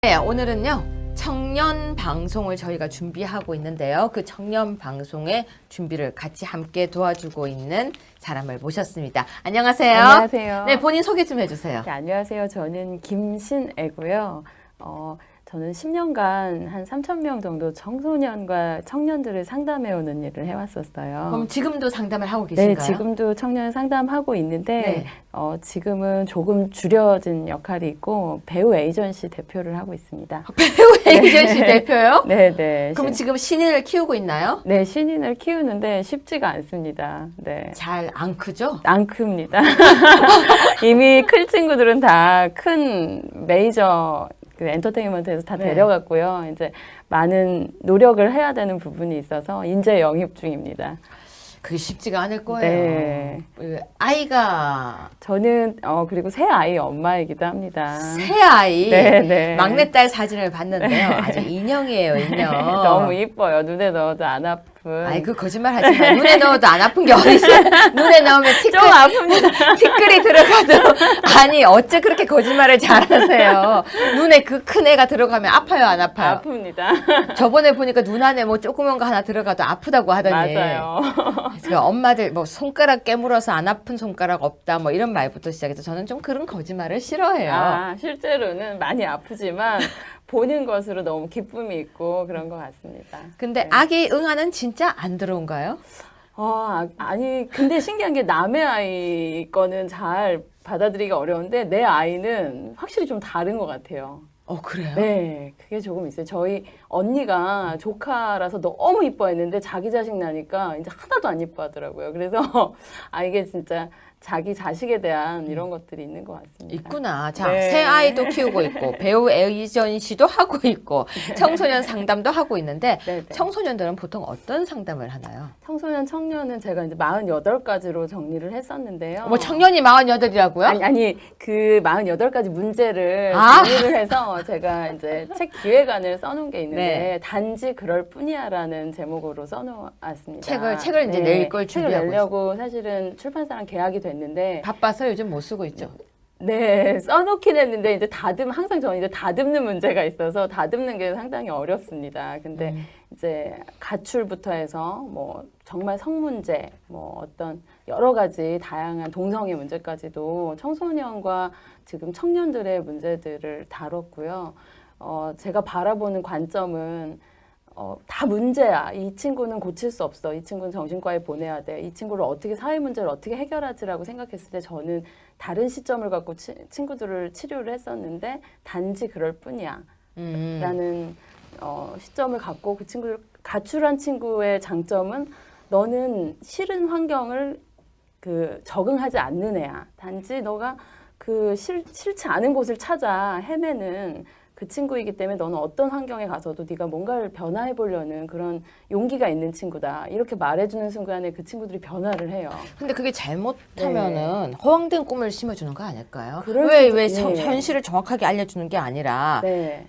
네, 오늘은요 청년 방송을 저희가 준비하고 있는데요. 그 청년 방송의 준비를 같이 함께 도와주고 있는 사람을 모셨습니다. 안녕하세요. 안녕하세요. 네, 본인 소개 좀 해주세요. 네, 안녕하세요. 저는 김신애고요. 저는 10년간 한 3,000명 정도 청소년과 청년들을 상담해오는 일을 해왔었어요. 그럼 지금도 상담을 하고 계신가요? 네, 지금도 청년 상담하고 있는데 네. 지금은 조금 줄여진 역할이 있고 배우 에이전시 대표를 하고 있습니다. 배우 에이전시 대표요? 네, 네. 그럼 지금 신인을 키우고 있나요? 네, 신인을 키우는데 쉽지가 않습니다. 네. 잘 안 크죠? 안 큽니다. 이미 클 친구들은 다 큰 메이저 그 엔터테인먼트에서 다 네. 데려갔고요. 이제 많은 노력을 해야 되는 부분이 있어서 인재 영입 중입니다. 그게 쉽지가 않을 거예요. 네. 아이가 저는 그리고 새 아이 엄마이기도 합니다. 새 아이, 네, 네. 막내딸 사진을 봤는데요. 아주 인형이에요, 인형. 너무 이뻐요. 눈에 넣어도 안 아픈. 아이, 그 거짓말 하지 마. 눈에 넣어도 안 아픈 게 어딨어요. 눈에 넣으면 좀 아픕니다. 티끌이 들어가도. 아니, 어째 그렇게 거짓말을 잘하세요. 눈에 그 큰 애가 들어가면 아파요, 안 아파요? 아픕니다. 저번에 보니까 눈 안에 뭐 조그만 거 하나 들어가도 아프다고 하더니. 맞아요. 그래서 엄마들 뭐 손가락 깨물어서 안 아픈 손가락 없다 뭐 이런 말부터 시작해서 저는 좀 그런 거짓말을 싫어해요. 아, 실제로는 많이 아프지만 보는 것으로 너무 기쁨이 있고 그런 것 같습니다. 근데 네. 아기 응아는 진짜 안 들어온가요? 아니, 근데 신기한 게 남의 아이 거는 잘 받아들이기가 어려운데 내 아이는 확실히 좀 다른 것 같아요. 그래요? 네, 그게 조금 있어요. 저희 언니가 조카라서 너무 이뻐했는데 자기 자식 나니까 이제 하나도 안 이뻐하더라고요. 그래서 이게 진짜 자기 자식에 대한 이런 것들이 있는 것 같습니다. 있구나. 자, 네. 새 아이도 키우고 있고 배우 에이전시도 하고 있고 청소년 상담도 하고 있는데 네, 네. 청소년들은 보통 어떤 상담을 하나요? 청소년, 청년은 제가 이제 48가지로 정리를 했었는데요. 뭐 청년이 48이라고요? 아니, 그 48가지 문제를 아. 정리를 해서 제가 이제 책 기획안을 써놓은 게 있는데 네. 단지 그럴 뿐이야라는 제목으로 써놓았습니다. 책을 이제 낼 걸 책을 준비하고 내려고 사실은 출판사랑 계약이 됐는데 바빠서 요즘 못 쓰고 있죠. 네, 써놓긴 했는데 이제 항상 저는 이제 다듬는 문제가 있어서 다듬는 게 상당히 어렵습니다. 근데 이제 가출부터 해서 뭐 정말 성문제, 뭐 어떤 여러 가지 다양한 동성애 문제까지도 청소년과 지금 청년들의 문제들을 다뤘고요. 제가 바라보는 관점은 다 문제야. 이 친구는 고칠 수 없어. 이 친구는 정신과에 보내야 돼. 이 친구를 어떻게 사회 문제를 어떻게 해결하지라고 생각했을 때 저는 다른 시점을 갖고 친구들을 치료를 했었는데 단지 그럴 뿐이야. 라는 시점을 갖고 그 친구를 가출한 친구의 장점은 너는 싫은 환경을 적응하지 않는 애야. 단지 너가 싫지 않은 곳을 찾아 헤매는 그 친구이기 때문에 너는 어떤 환경에 가서도 네가 뭔가를 변화해 보려는 그런 용기가 있는 친구다. 이렇게 말해주는 순간에 그 친구들이 변화를 해요. 근데 그게 잘못하면은 허황된 꿈을 심어주는 거 아닐까요? 그럴 왜 수도- 예. 현실을 정확하게 알려주는 게 아니라 네,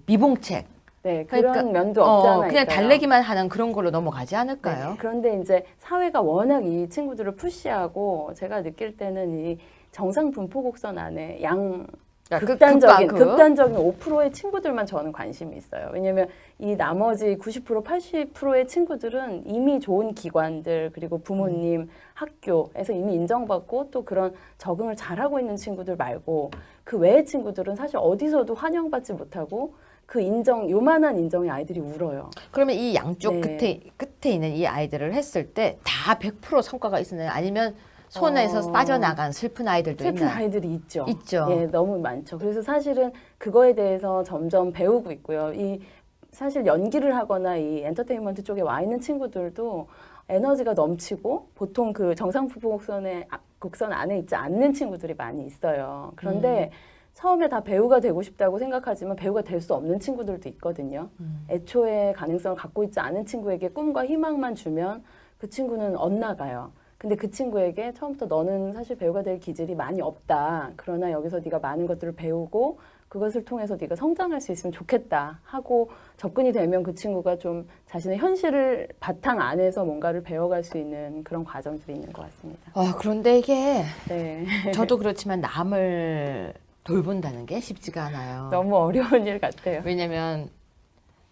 미봉책. 네 그런 그러니까, 면도 없지 않아 그냥 있어요. 달래기만 하는 그런 걸로 넘어가지 않을까요? 네, 그런데 이제 사회가 워낙 이 친구들을 푸시하고 제가 느낄 때는 이 정상 분포 곡선 안에 그러니까 극단적인 5%의 친구들만 저는 관심이 있어요. 왜냐하면 이 나머지 90%, 80%의 친구들은 이미 좋은 기관들 그리고 부모님, 학교에서 이미 인정받고 또 그런 적응을 잘하고 있는 친구들 말고 그 외의 친구들은 사실 어디서도 환영받지 못하고 그 요만한 인정의 아이들이 울어요. 그러면 이 양쪽 네. 끝에 있는 이 아이들을 했을 때 다 100% 성과가 있었나요? 아니면 손에서 빠져나간 슬픈 아이들도 슬픈 있나요? 아이들이 있죠. 있죠. 예, 너무 많죠. 그래서 사실은 그거에 대해서 점점 배우고 있고요. 사실 연기를 하거나 이 엔터테인먼트 쪽에 와 있는 친구들도 에너지가 넘치고 보통 그 정상부부 곡선 안에 있지 않는 친구들이 많이 있어요. 그런데 처음에 다 배우가 되고 싶다고 생각하지만 배우가 될 수 없는 친구들도 있거든요. 애초에 가능성을 갖고 있지 않은 친구에게 꿈과 희망만 주면 그 친구는 엇나가요. 근데 그 친구에게 처음부터 너는 사실 배우가 될 기질이 많이 없다. 그러나 여기서 네가 많은 것들을 배우고 그것을 통해서 네가 성장할 수 있으면 좋겠다 하고 접근이 되면 그 친구가 좀 자신의 현실을 바탕 안에서 뭔가를 배워갈 수 있는 그런 과정들이 있는 것 같습니다. 그런데 이게 네. 저도 그렇지만 남을 돌본다는 게 쉽지가 않아요. 너무 어려운 일 같아요. 왜냐면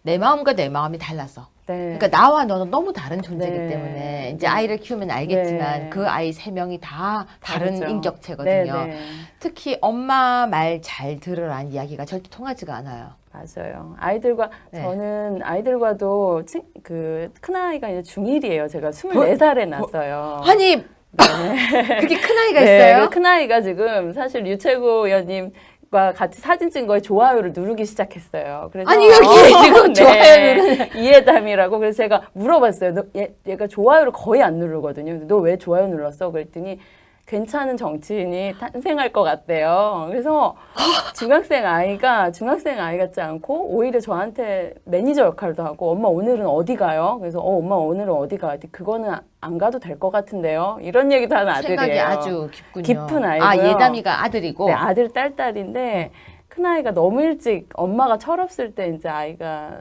내 마음과 내 마음이 달라서. 네. 그러니까 나와 너는 너무 다른 존재이기 네. 때문에 이제 아이를 키우면 알겠지만 네. 그 아이 3명이 다 다른 다르죠. 인격체거든요. 네. 특히 엄마 말 잘 들으라는 이야기가 절대 통하지가 않아요. 맞아요. 아이들과 네. 저는 아이들과도 그 큰아이가 이제 중1이에요. 제가 24살에 낳았어요. 아니 네. 그게 큰 아이가 네, 있어요? 그 큰아이가 지금 사실 유채구 의원님과 같이 사진 찍은 거에 좋아요를 누르기 시작했어요. 그래서 아니 여기 지금 좋아요를 이해담이라고 그래서 제가 물어봤어요. 얘가 좋아요를 거의 안 누르거든요. 너 왜 좋아요 눌렀어? 그랬더니 괜찮은 정치인이 탄생할 것 같대요. 그래서 중학생 아이 같지 않고 오히려 저한테 매니저 역할도 하고 엄마 오늘은 어디 가요? 그래서 엄마 오늘은 어디 가요? 그거는 안 가도 될 것 같은데요. 이런 얘기도 하는 아들이에요. 생각이 아주 깊군요. 깊은 아이고요. 아 예담이가 아들이고 네, 아들 딸인데 큰아이가 너무 일찍 엄마가 철없을 때 이제 아이가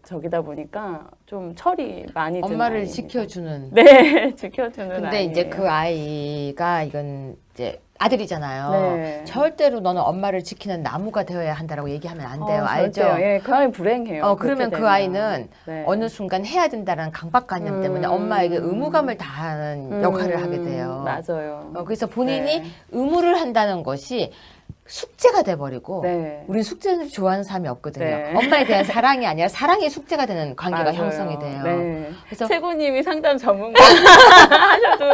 저기다 보니까 좀 철이 많이 드는 엄마를 아이입니다. 지켜주는. 네, 지켜주는 근데 아이예요. 이제 그 아이가 이건 이제 아들이잖아요. 네. 절대로 너는 엄마를 지키는 나무가 되어야 한다라고 얘기하면 안 돼요. 알죠? 절대요. 예, 그 아이 불행해요. 그러면 그렇게 그 되면. 아이는 네. 어느 순간 해야 된다는 강박관념 때문에 엄마에게 의무감을 다하는 역할을 하게 돼요. 맞아요. 그래서 본인이 네. 의무를 한다는 것이 숙제가 돼버리고 네. 우리는 숙제를 좋아하는 사람이 없거든요. 네. 엄마에 대한 사랑이 아니라 사랑이 숙제가 되는 관계가 맞아요. 형성이 돼요. 네. 그래서 최고님이 상담 전문가 하셔도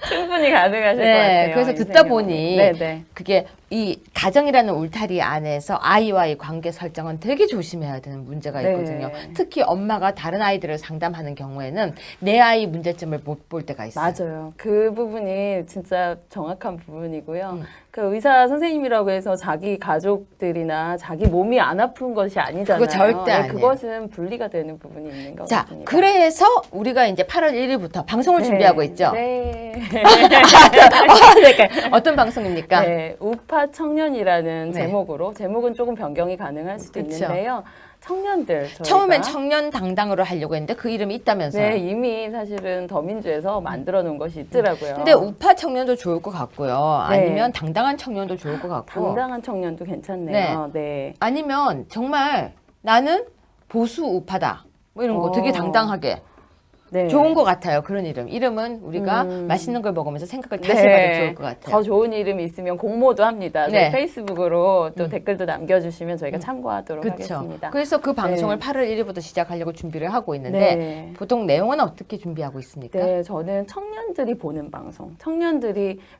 충분히 가능하실 것 같아요. 그래서 듣다 인생에. 보니 네네. 그게 이 가정이라는 울타리 안에서 아이와의 관계 설정은 되게 조심해야 되는 문제가 네. 있거든요. 특히 엄마가 다른 아이들을 상담하는 경우에는 내 아이 문제점을 못 볼 때가 있어요. 맞아요. 그 부분이 진짜 정확한 부분이고요. 그 의사 선생님이라고 해서 자기 가족들이나 자기 몸이 안 아픈 것이 아니잖아요. 그거 절대 아니에요. 그것은 분리가 되는 부분이 있는 것 자, 같습니다. 그래서 우리가 이제 8월 1일부터 방송을 네. 준비하고 있죠. 네. 그러니까 어떤 방송입니까? 네, 우파 청년이라는 네. 제목은 조금 변경이 가능할 수도 그쵸. 있는데요. 청년들 저희가 처음엔 청년 당당으로 하려고 했는데 그 이름이 있다면서요. 네, 이미 사실은 더민주에서 만들어 놓은 것이 있더라고요. 근데 우파 청년도 좋을 것 같고요. 네. 아니면 당당한 청년도 좋을 것 같고. 당당한 청년도 괜찮네요. 네. 아니면 정말 나는 보수 우파다. 뭐 이런 거 되게 당당하게. 네. 좋은 것 같아요. 그런 이름. 이름은 우리가 맛있는 걸 먹으면서 생각을 다시 네. 해봐도 좋을 것 같아요. 더 좋은 이름이 있으면 공모도 합니다. 네. 페이스북으로 또 댓글도 남겨주시면 저희가 참고하도록 그렇죠. 하겠습니다. 그래서 그 방송을 네. 8월 1일부터 시작하려고 준비를 하고 있는데 네. 보통 내용은 어떻게 준비하고 있습니까? 네, 저는 청년들이 보는 방송.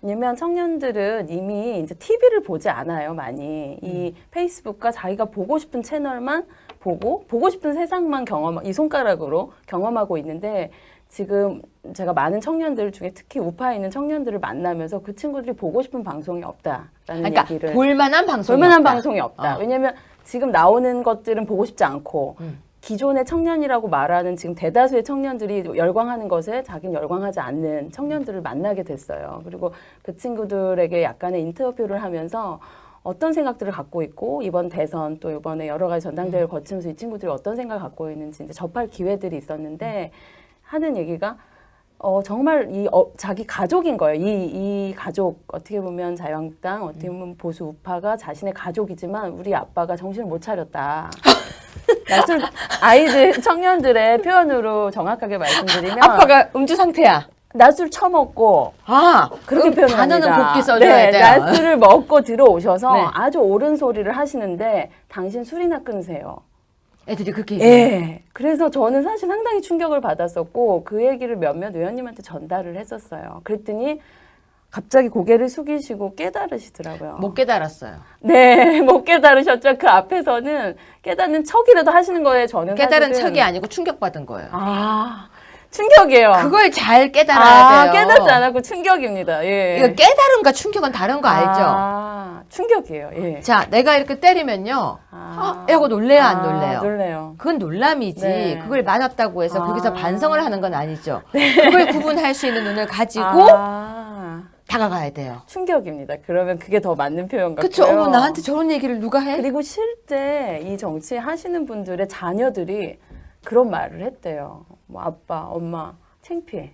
왜냐면 청년들은 이미 이제 TV를 보지 않아요, 많이. 이 페이스북과 자기가 보고 싶은 채널만 보고 싶은 세상만 이 손가락으로 경험하고 있는데 지금 제가 많은 청년들 중에 특히 우파에 있는 청년들을 만나면서 그 친구들이 보고 싶은 방송이 없다라는 그러니까 얘기를. 볼만한 방송이 볼만한 없다. 방송이 없다. 어. 왜냐면 지금 나오는 것들은 보고 싶지 않고 기존의 청년이라고 말하는 지금 대다수의 청년들이 열광하는 것에 자기는 열광하지 않는 청년들을 만나게 됐어요. 그리고 그 친구들에게 약간의 인터뷰를 하면서 어떤 생각들을 갖고 있고 이번 대선 또 이번에 여러 가지 전당대회를 거치면서 이 친구들이 어떤 생각을 갖고 있는지 이제 접할 기회들이 있었는데 하는 얘기가 정말 자기 가족인 거예요. 이 가족 어떻게 보면 자유한국당 어떻게 보면 보수 우파가 자신의 가족이지만 우리 아빠가 정신을 못 차렸다. 아이들 청년들의 표현으로 정확하게 말씀드리면 아빠가 음주 상태야. 낮술 처먹고 그렇게 표현합니다. 단어는 곱게 써줘야 돼요. 낮술을 먹고 들어오셔서 네. 아주 옳은 소리를 하시는데 당신 술이나 끊으세요. 애들이 그렇게 얘기해요. 예. 그래서 저는 사실 상당히 충격을 받았었고 그 얘기를 몇몇 의원님한테 전달을 했었어요. 그랬더니 갑자기 고개를 숙이시고 깨달으시더라고요. 못 깨달았어요. 네, 못 깨달으셨죠. 그 앞에서는 깨닫는 척이라도 하시는 거예요. 저는 깨달은 사실은. 척이 아니고 충격받은 거예요. 충격이에요. 그걸 잘 깨달아야 돼요. 깨닫지 않았고 충격입니다. 예. 이거 깨달음과 충격은 다른 거 알죠? 충격이에요. 예. 자, 내가 이렇게 때리면요. 이러고 놀래요, 안 놀래요? 놀래요. 그건 놀람이지. 네. 그걸 맞았다고 해서 거기서 반성을 하는 건 아니죠. 그걸 구분할 수 있는 눈을 가지고 다가가야 돼요. 충격입니다. 그러면 그게 더 맞는 표현 같고요. 그쵸? 어머, 나한테 저런 얘기를 누가 해? 그리고 실제 이 정치 하시는 분들의 자녀들이 그런 말을 했대요. 뭐 아빠, 엄마, 창피해.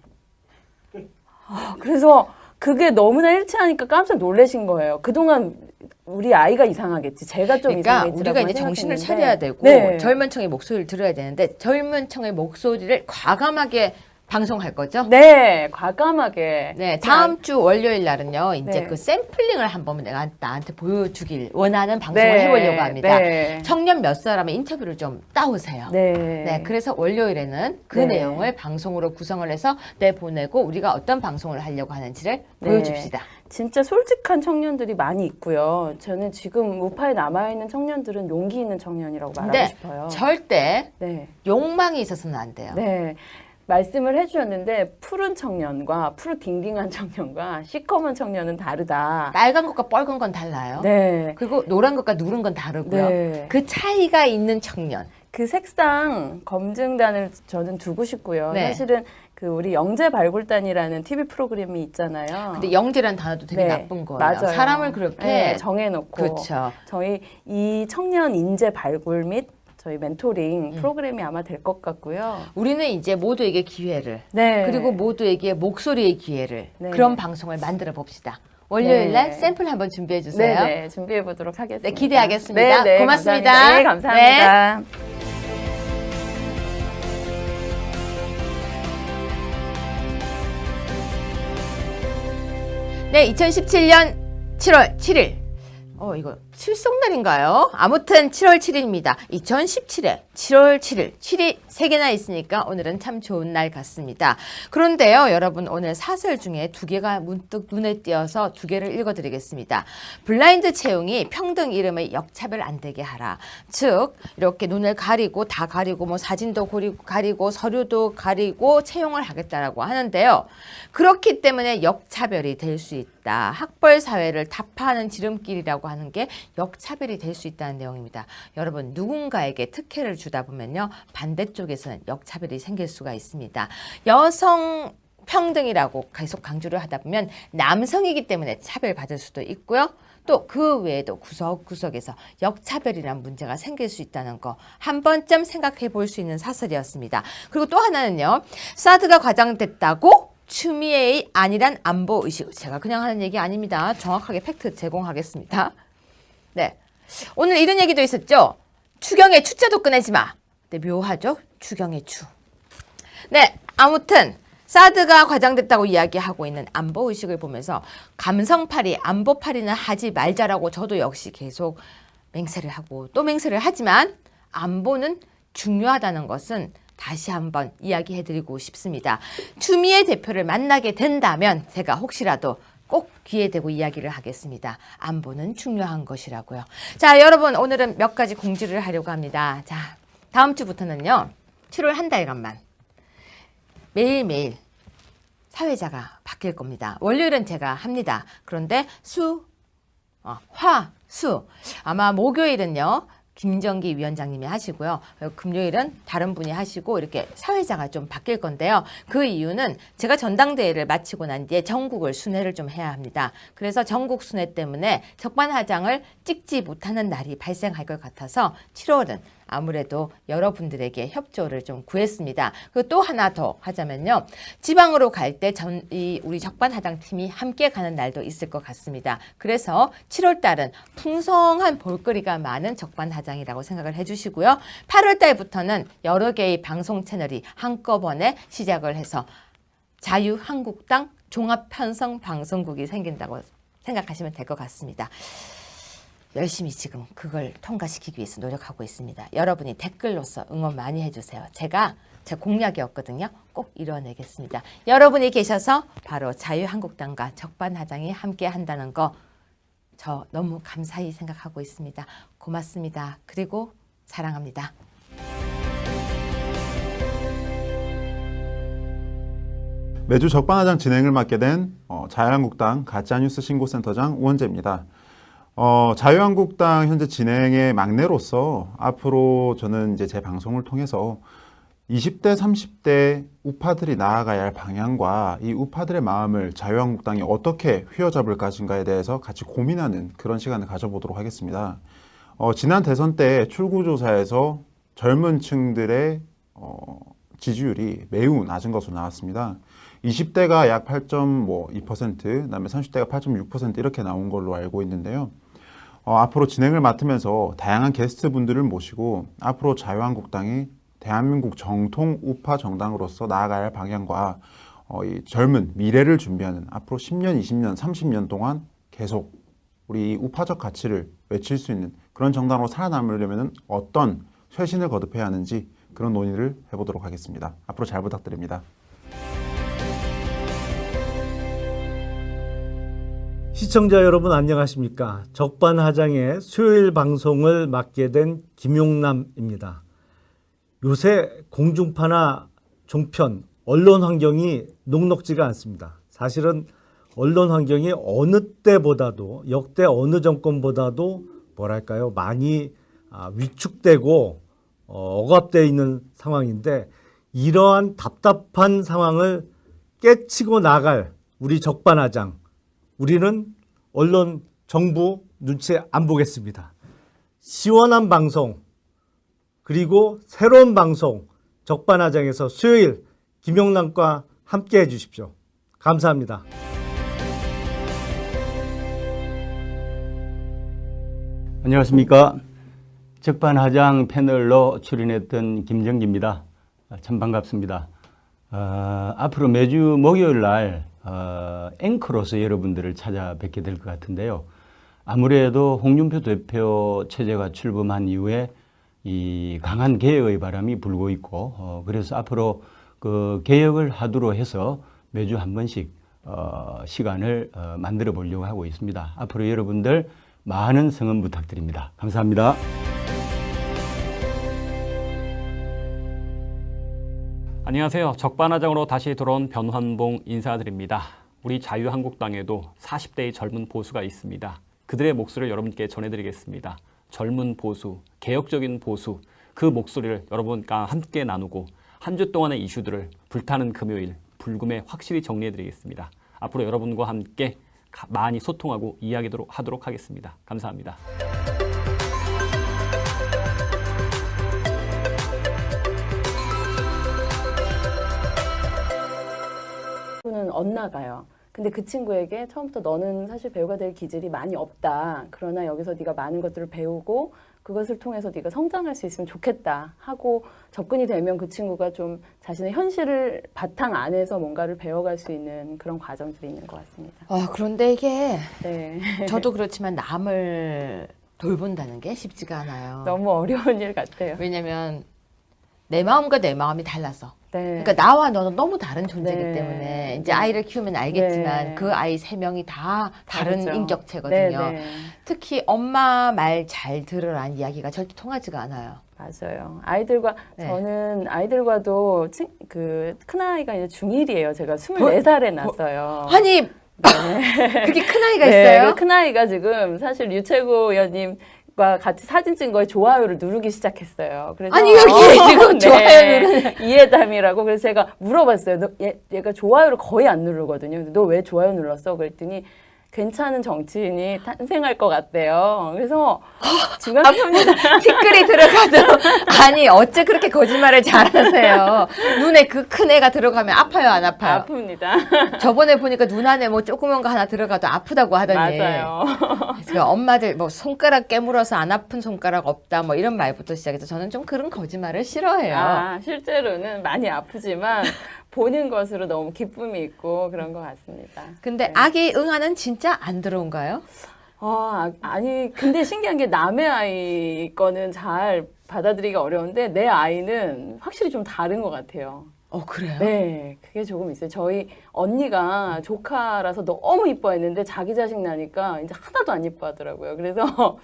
그래서 그게 너무나 일치하니까 깜짝 놀라신 거예요. 그동안 우리 아이가 이상하겠지. 제가 좀 그러니까 이상했지라고 우리가 이제 정신을 생각했는데. 차려야 되고 네. 젊은 층의 목소리를 들어야 되는데 젊은 층의 목소리를 과감하게 방송할 거죠? 네, 과감하게. 네, 다음 주 월요일 날은요, 이제 네. 그 샘플링을 한번 내가 나한테 보여주길 원하는 방송을 네, 해보려고 합니다. 네. 청년 몇 사람의 인터뷰를 좀 따오세요. 네. 네, 그래서 월요일에는 그 네. 내용을 방송으로 구성을 해서 내보내고 우리가 어떤 방송을 하려고 하는지를 네. 보여줍시다. 진짜 솔직한 청년들이 많이 있고요. 저는 지금 우파에 남아있는 청년들은 용기 있는 청년이라고 말하고 근데 싶어요. 절대 네. 욕망이 있어서는 안 돼요. 네. 말씀을 해주셨는데 푸른 청년과 푸르딩딩한 청년과 시커먼 청년은 다르다. 빨간 것과 빨간 건 달라요. 네. 그리고 노란 것과 누른 건 다르고요. 네. 그 차이가 있는 청년. 그 색상 검증단을 저는 두고 싶고요. 네. 사실은 그 우리 영재 발굴단이라는 TV 프로그램이 있잖아요. 근데 영재란 단어도 되게 네, 나쁜 거예요. 맞아요. 사람을 그렇게 네, 정해놓고 그렇죠. 저희 이 청년 인재 발굴 및 저희 멘토링 프로그램이 아마 될 것 같고요. 우리는 이제 모두에게 기회를 네. 그리고 모두에게 목소리의 기회를 네. 그런 방송을 만들어 봅시다. 월요일 날 네. 샘플 한번 준비해 주세요. 네, 준비해 보도록 하겠습니다. 네, 기대하겠습니다. 고맙습니다. 감사합니다. 네, 감사합니다. 네, 2017년 7월 7일. 이거 칠성날인가요? 아무튼 7월 7일입니다. 2017에 7월 7일. 7이 3개나 있으니까 오늘은 참 좋은 날 같습니다. 그런데요, 여러분 오늘 사설 중에 2개가 문득 눈에 띄어서 2개를 읽어드리겠습니다. 블라인드 채용이 평등 이름의 역차별 안 되게 하라. 즉 이렇게 눈을 가리고 다 가리고 뭐 사진도 가리고 서류도 가리고 채용을 하겠다라고 하는데요. 그렇기 때문에 역차별이 될 수 있다. 학벌 사회를 타파하는 지름길이라고 하는 게 역차별이 될 수 있다는 내용입니다. 여러분 누군가에게 특혜를 주다 보면요. 반대쪽에서는 역차별이 생길 수가 있습니다. 여성 평등이라고 계속 강조를 하다 보면 남성이기 때문에 차별받을 수도 있고요. 또 그 외에도 구석구석에서 역차별이라는 문제가 생길 수 있다는 거 한 번쯤 생각해 볼 수 있는 사설이었습니다. 그리고 또 하나는요. 사드가 과장됐다고 추미애의 아니란 안보의식. 제가 그냥 하는 얘기 아닙니다. 정확하게 팩트 제공하겠습니다. 네, 오늘 이런 얘기도 있었죠. 추경의 추자도 꺼내지 마. 네, 묘하죠? 추경의 추. 네, 아무튼 사드가 과장됐다고 이야기하고 있는 안보의식을 보면서 감성팔이, 안보팔이는 하지 말자라고 저도 역시 계속 맹세를 하고 또 맹세를 하지만 안보는 중요하다는 것은 다시 한번 이야기해드리고 싶습니다. 추미애 대표를 만나게 된다면 제가 혹시라도 꼭 귀에 대고 이야기를 하겠습니다. 안보는 중요한 것이라고요. 자, 여러분 오늘은 몇 가지 공지를 하려고 합니다. 자, 다음 주부터는요. 7월 한 달간만 매일매일 사회자가 바뀔 겁니다. 월요일은 제가 합니다. 그런데 화, 수 아마 목요일은요. 김정기 위원장님이 하시고요. 금요일은 다른 분이 하시고 이렇게 사회자가 좀 바뀔 건데요. 그 이유는 제가 전당대회를 마치고 난 뒤에 전국을 순회를 좀 해야 합니다. 그래서 전국 순회 때문에 적반하장을 찍지 못하는 날이 발생할 것 같아서 7월은 아무래도 여러분들에게 협조를 좀 구했습니다. 그리고 또 하나 더 하자면요. 지방으로 갈 때 우리 적반하장 팀이 함께 가는 날도 있을 것 같습니다. 그래서 7월 달은 풍성한 볼거리가 많은 적반하장이라고 생각을 해주시고요. 8월 달부터는 여러 개의 방송 채널이 한꺼번에 시작을 해서 자유한국당 종합편성 방송국이 생긴다고 생각하시면 될 것 같습니다. 열심히 지금 그걸 통과시키기 위해서 노력하고 있습니다. 여러분이 댓글로서 응원 많이 해주세요. 제 공약이었거든요. 꼭 이뤄내겠습니다. 여러분이 계셔서 바로 자유한국당과 적반하장이 함께 한다는 거 저 너무 감사히 생각하고 있습니다. 고맙습니다. 그리고 사랑합니다. 매주 적반하장 진행을 맡게 된 자유한국당 가짜뉴스 신고센터장 우원재입니다. 자유한국당 현재 진행의 막내로서 앞으로 저는 이제 제 방송을 통해서 20대, 30대 우파들이 나아가야 할 방향과 이 우파들의 마음을 자유한국당이 어떻게 휘어잡을 것인가에 대해서 같이 고민하는 그런 시간을 가져보도록 하겠습니다. 지난 대선 때 출구조사에서 젊은 층들의 지지율이 매우 낮은 것으로 나왔습니다. 20대가 약 8.2%, 그다음에 30대가 8.6% 이렇게 나온 걸로 알고 있는데요. 앞으로 진행을 맡으면서 다양한 게스트 분들을 모시고 앞으로 자유한국당이 대한민국 정통 우파 정당으로서 나아가야 할 방향과 이 젊은 미래를 준비하는 앞으로 10년, 20년, 30년 동안 계속 우리 우파적 가치를 외칠 수 있는 그런 정당으로 살아남으려면 어떤 쇄신을 거듭해야 하는지 그런 논의를 해보도록 하겠습니다. 앞으로 잘 부탁드립니다. 시청자 여러분 안녕하십니까? 적반하장의 수요일 방송을 맡게 된 김용남입니다. 요새 공중파나 종편, 언론 환경이 녹록지가 않습니다. 사실은 언론 환경이 어느 때보다도 역대 어느 정권보다도 뭐랄까요? 많이 위축되고 억압되어 있는 상황인데 이러한 답답한 상황을 깨치고 나갈 우리 적반하장 우리는 언론, 정부 눈치 안 보겠습니다. 시원한 방송, 그리고 새로운 방송, 적반하장에서 수요일 김용남과 함께 해주십시오. 감사합니다. 안녕하십니까. 적반하장 패널로 출연했던 김정기입니다. 참 반갑습니다. 앞으로 매주 목요일 날 앵커로서 여러분들을 찾아뵙게 될 것 같은데요. 아무래도 홍준표 대표 체제가 출범한 이후에 이 강한 개혁의 바람이 불고 있고 그래서 앞으로 그 개혁을 하도록 해서 매주 한 번씩 시간을 만들어 보려고 하고 있습니다. 앞으로 여러분들 많은 성원 부탁드립니다. 감사합니다. 안녕하세요. 적반하장으로 다시 돌아온 변환봉 인사드립니다. 우리 자유한국당에도 40대의 젊은 보수가 있습니다. 그들의 목소리를 여러분께 전해드리겠습니다. 젊은 보수, 개혁적인 보수, 그 목소리를 여러분과 함께 나누고 한 주 동안의 이슈들을 불타는 금요일, 불금에 확실히 정리해드리겠습니다. 앞으로 여러분과 함께 많이 소통하고 이야기하도록 하겠습니다. 감사합니다. 친구는 엇나가요. 근데 그 친구에게 처음부터 너는 사실 배우가 될 기질이 많이 없다. 그러나 여기서 네가 많은 것들을 배우고 그것을 통해서 네가 성장할 수 있으면 좋겠다 하고 접근이 되면 그 친구가 좀 자신의 현실을 바탕 안에서 뭔가를 배워갈 수 있는 그런 과정들이 있는 것 같습니다. 그런데 이게 네. 저도 그렇지만 남을 돌본다는 게 쉽지가 않아요. 너무 어려운 일 같아요. 왜냐면 내 마음과 내 마음이 달라서. 네. 그러니까 나와 너는 너무 다른 존재이기 네. 때문에 이제 아이를 키우면 알겠지만 네. 그 아이 3명이 다 다른 다르죠. 인격체거든요. 네, 네. 특히 엄마 말 잘 들으라는 이야기가 절대 통하지가 않아요. 맞아요. 아이들과 네. 저는 아이들과도 그 큰아이가 이제 중1이에요. 제가 24살에 낳았어요. 아니 네. 그렇게 큰 아이가 네, 있어요? 그 큰아이가 지금 사실 류채구 의원님과 같이 사진 찍은 거에 좋아요를 누르기 시작했어요. 그래서 아니 여기 지금 좋아요 누르는 이해담이라고 그래서 제가 물어봤어요. 얘가 좋아요를 거의 안 누르거든요. 너 왜 좋아요 눌렀어? 그랬더니 괜찮은 정치인이 탄생할 것 같대요. 그래서 지금 아픕니다. 티끌이 들어가도 아니 어째 그렇게 거짓말을 잘하세요. 눈에 그 큰 애가 들어가면 아파요 안 아파요? 아픕니다. 저번에 보니까 눈 안에 뭐 조그만 거 하나 들어가도 아프다고 하더니 맞아요. 그래서 엄마들 뭐 손가락 깨물어서 안 아픈 손가락 없다 뭐 이런 말부터 시작해서 저는 좀 그런 거짓말을 싫어해요. 실제로는 많이 아프지만 보는 것으로 너무 기쁨이 있고 그런 것 같습니다. 근데 네. 아기 응아는 진짜 안 들어온가요? 아니 근데 신기한 게 남의 아이 거는 잘 받아들이기가 어려운데 내 아이는 확실히 좀 다른 것 같아요. 그래요? 네, 그게 조금 있어요. 저희 언니가 조카라서 너무 이뻐했는데 자기 자식 나니까 이제 하나도 안 이뻐하더라고요. 그래서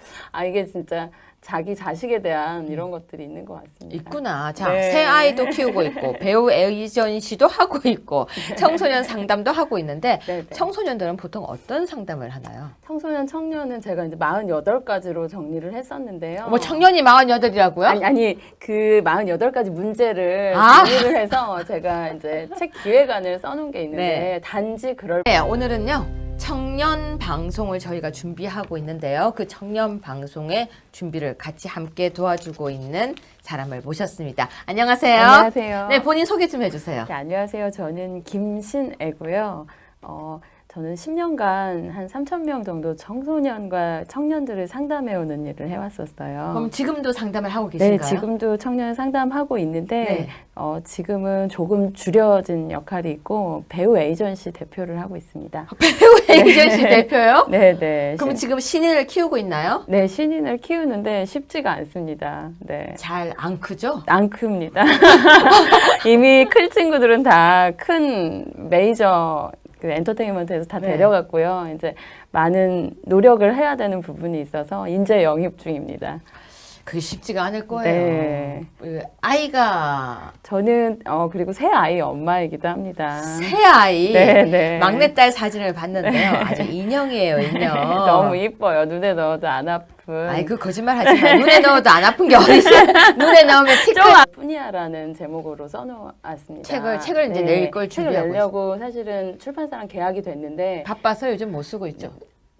이게 진짜 자기 자식에 대한 이런 것들이 있는 것 같습니다. 있구나. 자, 네. 새 아이도 키우고 있고 배우 에이전 씨도 하고 있고 청소년 상담도 하고 있는데 네네. 청소년들은 보통 어떤 상담을 하나요? 청소년, 청년은 제가 이제 48가지로 정리를 했었는데요. 뭐 청년이 48이라고요? 아니, 그 48가지 문제를 아. 정리를 해서 제가 이제 책 기획안을 써놓은 게 있는데 네. 단지 그럴 네, 오늘은요. 청년 방송을 저희가 준비하고 있는데요. 그 청년 방송의 준비를 같이 함께 도와주고 있는 사람을 모셨습니다. 안녕하세요. 안녕하세요. 네, 본인 소개 좀 해주세요. 네, 안녕하세요. 저는 김신애고요. 저는 10년간 한 3,000명 정도 청소년과 청년들을 상담해오는 일을 해왔었어요. 그럼 지금도 상담을 하고 계신가요? 네, 지금도 청년 상담하고 있는데 네. 지금은 조금 줄여진 역할이 있고 배우 에이전시 대표를 하고 있습니다. 배우 에이전시 대표요? 네, 네. 그럼 지금 신인을 키우고 있나요? 네, 신인을 키우는데 쉽지가 않습니다. 네. 잘 안 크죠? 안 큽니다. 이미 클 친구들은 다 큰 메이저 그 엔터테인먼트에서 다 네. 데려갔고요. 이제 많은 노력을 해야 되는 부분이 있어서 인재 영입 중입니다. 그게 쉽지가 않을 거예요. 네. 그 아이가 저는 그리고 새 아이 엄마이기도 합니다. 새 아이, 네, 네. 막내딸 사진을 봤는데요. 아주 인형이에요, 인형. 너무 이뻐요. 눈에 넣어도 안 아픈. 아이, 그 거짓말 하지 마. 눈에 넣어도 안 아픈 게 어딨어요. 눈에 넣으면 티끌. 좀 아프니아라는 제목으로 써놓았습니다. 책을 이제 낼 걸 책을 준비하고 내려고 사실은 출판사랑 계약이 됐는데 바빠서 요즘 못 쓰고 있죠.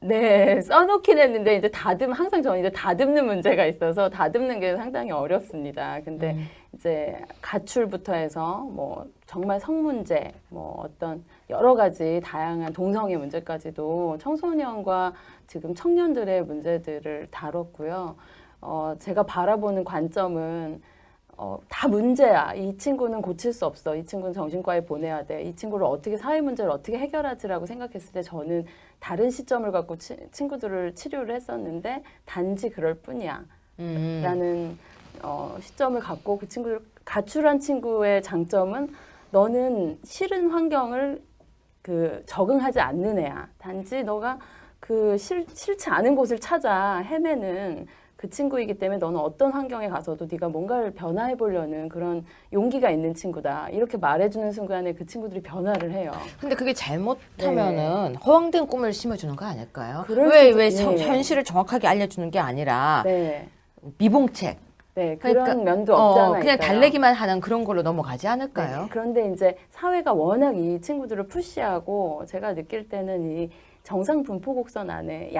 네, 써놓긴 했는데 이제 항상 저는 이제 다듬는 문제가 있어서 다듬는 게 상당히 어렵습니다. 근데 이제 가출부터 해서 뭐 정말 성문제, 뭐 어떤 여러 가지 다양한 동성애 문제까지도 청소년과 지금 청년들의 문제들을 다뤘고요. 제가 바라보는 관점은 다 문제야. 이 친구는 고칠 수 없어. 이 친구는 정신과에 보내야 돼. 이 친구를 어떻게 사회 문제를 어떻게 해결하지라고 생각했을 때 저는 다른 시점을 갖고 친구들을 치료를 했었는데 단지 그럴 뿐이야. 라는 시점을 갖고 그 친구들 가출한 친구의 장점은 너는 싫은 환경을 적응하지 않는 애야. 단지 너가 싫지 않은 곳을 찾아 헤매는 그 친구이기 때문에 너는 어떤 환경에 가서도 네가 뭔가를 변화해 보려는 그런 용기가 있는 친구다. 이렇게 말해주는 순간에 그 친구들이 변화를 해요. 근데 그게 잘못하면은 허황된 꿈을 심어주는 거 아닐까요? 그럴 왜 수도- 네. 현실을 정확하게 알려주는 게 아니라 네, 미봉책. 네 그런 그러니까, 면도 없잖아요. 그냥 달래기만 하는 그런 걸로 넘어가지 않을까요? 네, 그런데 이제 사회가 워낙 이 친구들을 푸시하고 제가 느낄 때는 이 정상 분포 곡선 안에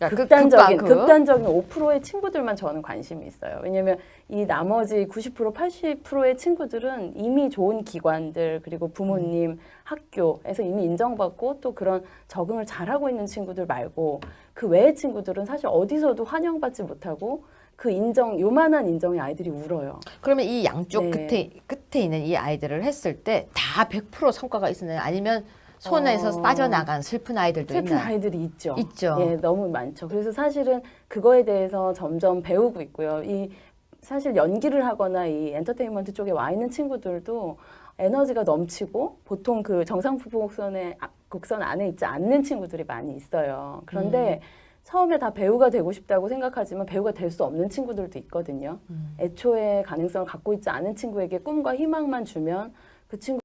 극단적인 5%의 친구들만 저는 관심이 있어요. 왜냐하면 이 나머지 90%, 80%의 친구들은 이미 좋은 기관들 그리고 부모님, 학교에서 이미 인정받고 또 그런 적응을 잘하고 있는 친구들 말고 그 외의 친구들은 사실 어디서도 환영받지 못하고 그 요만한 인정의 아이들이 울어요. 그러면 이 양쪽 네. 끝에 있는 이 아이들을 했을 때 다 100% 성과가 있었나요? 아니면 손에서 빠져나간 슬픈 아이들도 슬픈 있나요? 아이들이 있죠. 있죠. 예, 너무 많죠. 그래서 사실은 그거에 대해서 점점 배우고 있고요. 사실 연기를 하거나 이 엔터테인먼트 쪽에 와 있는 친구들도 에너지가 넘치고 보통 그 정상 부부 곡선 안에 있지 않는 친구들이 많이 있어요. 그런데 처음에 다 배우가 되고 싶다고 생각하지만 배우가 될 수 없는 친구들도 있거든요. 애초에 가능성을 갖고 있지 않은 친구에게 꿈과 희망만 주면 그 친구